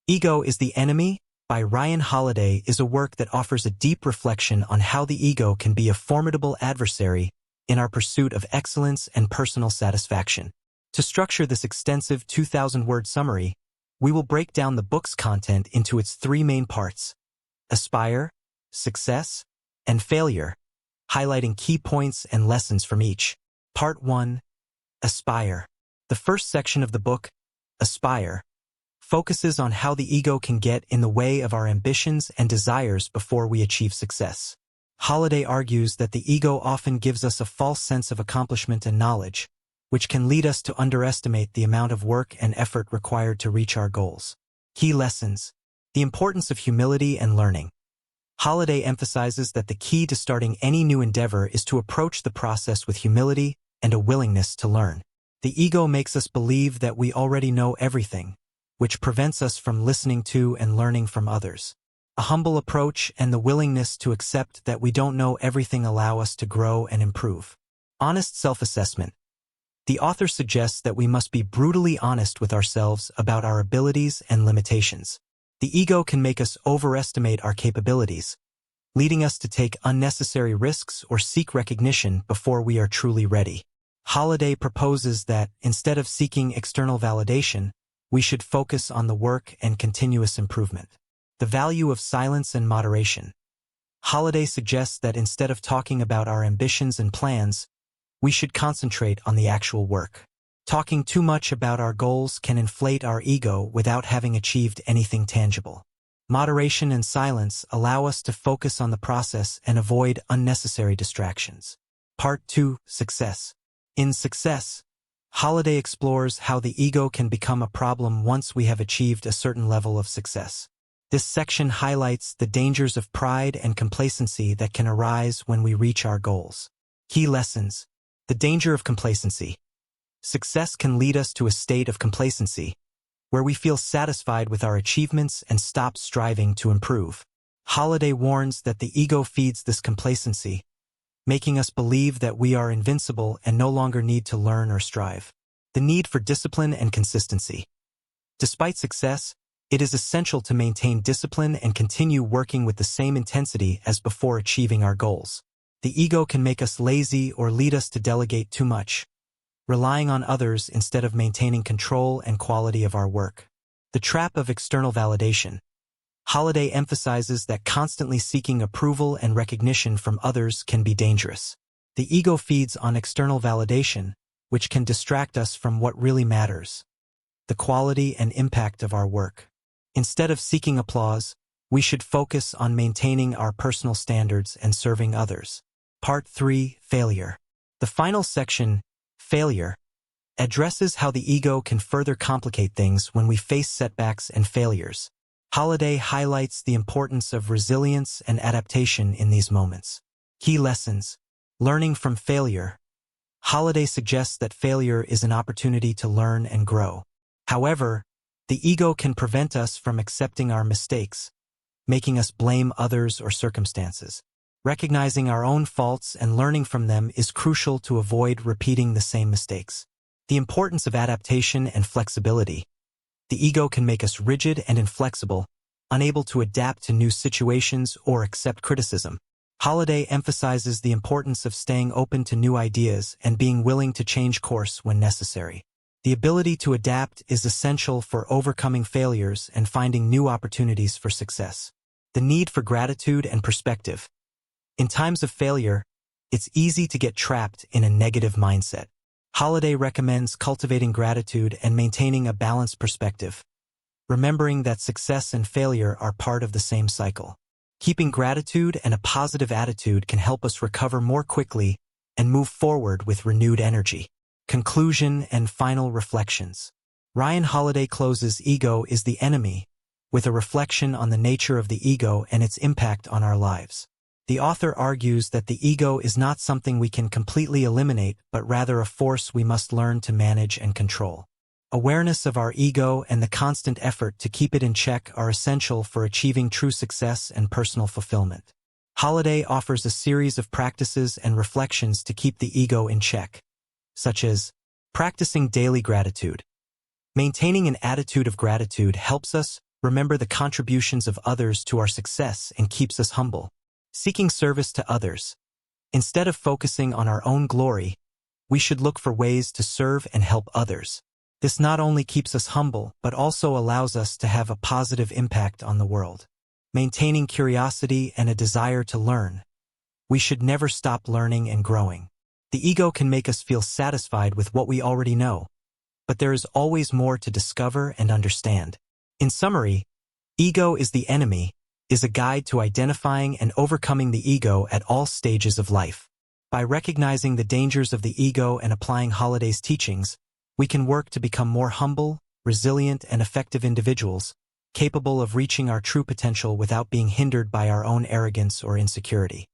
Ego is the Enemy by Ryan Holiday is a work that offers a deep reflection on how the ego can be a formidable adversary in our pursuit of excellence and personal satisfaction. To structure this extensive 2,000-word summary, we will break down the book's content into its three main parts: aspire, success, and failure, highlighting key points and lessons from each. Part 1. Aspire. The first section of the book, Aspire, focuses on how the ego can get in the way of our ambitions and desires before we achieve success. Holiday argues that the ego often gives us a false sense of accomplishment and knowledge, which can lead us to underestimate the amount of work and effort required to reach our goals. Key lessons. The importance of humility and learning. Holiday emphasizes that the key to starting any new endeavor is to approach the process with humility and a willingness to learn. The ego makes us believe that we already know everything, which prevents us from listening to and learning from others. A humble approach and the willingness to accept that we don't know everything allow us to grow and improve. Honest self-assessment. The author suggests that we must be brutally honest with ourselves about our abilities and limitations. The ego can make us overestimate our capabilities, leading us to take unnecessary risks or seek recognition before we are truly ready. Holiday proposes that, instead of seeking external validation, we should focus on the work and continuous improvement. The value of silence and moderation. Holiday suggests that instead of talking about our ambitions and plans, we should concentrate on the actual work. Talking too much about our goals can inflate our ego without having achieved anything tangible. Moderation and silence allow us to focus on the process and avoid unnecessary distractions. Part 2. Success. In Success, Holiday explores how the ego can become a problem once we have achieved a certain level of success. This section highlights the dangers of pride and complacency that can arise when we reach our goals. Key lessons. The danger of complacency. Success can lead us to a state of complacency, where we feel satisfied with our achievements and stop striving to improve. Holiday warns that the ego feeds this complacency, making us believe that we are invincible and no longer need to learn or strive. The need for discipline and consistency. Despite success, it is essential to maintain discipline and continue working with the same intensity as before achieving our goals. The ego can make us lazy or lead us to delegate too much, relying on others instead of maintaining control and quality of our work. The trap of external validation. Holiday emphasizes that constantly seeking approval and recognition from others can be dangerous. The ego feeds on external validation, which can distract us from what really matters: the quality and impact of our work. Instead of seeking applause, we should focus on maintaining our personal standards and serving others. Part 3. Failure. The final section, Failure, addresses how the ego can further complicate things when we face setbacks and failures. Holiday highlights the importance of resilience and adaptation in these moments. Key lessons. Learning from failure. Holiday suggests that failure is an opportunity to learn and grow. However, the ego can prevent us from accepting our mistakes, making us blame others or circumstances. Recognizing our own faults and learning from them is crucial to avoid repeating the same mistakes. The importance of adaptation and flexibility. The ego can make us rigid and inflexible, unable to adapt to new situations or accept criticism. Holiday emphasizes the importance of staying open to new ideas and being willing to change course when necessary. The ability to adapt is essential for overcoming failures and finding new opportunities for success. The need for gratitude and perspective. In times of failure, it's easy to get trapped in a negative mindset. Holiday recommends cultivating gratitude and maintaining a balanced perspective, remembering that success and failure are part of the same cycle. Keeping gratitude and a positive attitude can help us recover more quickly and move forward with renewed energy. Conclusion and final reflections. Ryan Holiday closes Ego is the Enemy with a reflection on the nature of the ego and its impact on our lives. The author argues that the ego is not something we can completely eliminate, but rather a force we must learn to manage and control. Awareness of our ego and the constant effort to keep it in check are essential for achieving true success and personal fulfillment. Holiday offers a series of practices and reflections to keep the ego in check, such as practicing daily gratitude. Maintaining an attitude of gratitude helps us remember the contributions of others to our success and keeps us humble. Seeking service to others. Instead of focusing on our own glory, we should look for ways to serve and help others. This not only keeps us humble, but also allows us to have a positive impact on the world. Maintaining curiosity and a desire to learn. We should never stop learning and growing. The ego can make us feel satisfied with what we already know, but there is always more to discover and understand. In summary, Ego is the Enemy is a guide to identifying and overcoming the ego at all stages of life. By recognizing the dangers of the ego and applying Holiday's teachings, we can work to become more humble, resilient, and effective individuals, capable of reaching our true potential without being hindered by our own arrogance or insecurity.